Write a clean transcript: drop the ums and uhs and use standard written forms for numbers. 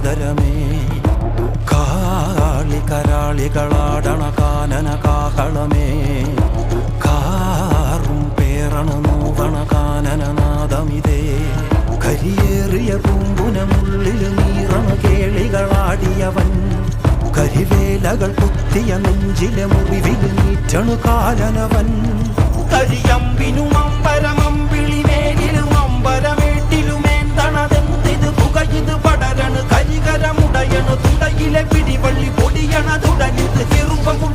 സാദരമേ. കാളി കരാളികളാടണ കാനന കാഹളമേ. കാറും പേറണ നൂവണ കാനനനാദമിതേ. കരിയേറിയ പൂമ്പുനമുള്ളിൽ നീറണ കേളികളാടിയവൻ. കരിവേലകൾ കുത്തിയ നെഞ്ചിലെ മുറിവിൽ നീറ്റണു കാലനവൻ. കരിയമ്പിനും അമ്പരമമ്പിളിമേലിലും അമ്പരമേട്ടിലുമേന്തണതെന്തിത് പുകയിത് പടരണു കരികരമുടയണു തുടയിലെ പിടിവള്ളി പൊടിയണ തുടനിത് ചെറുപ്പവും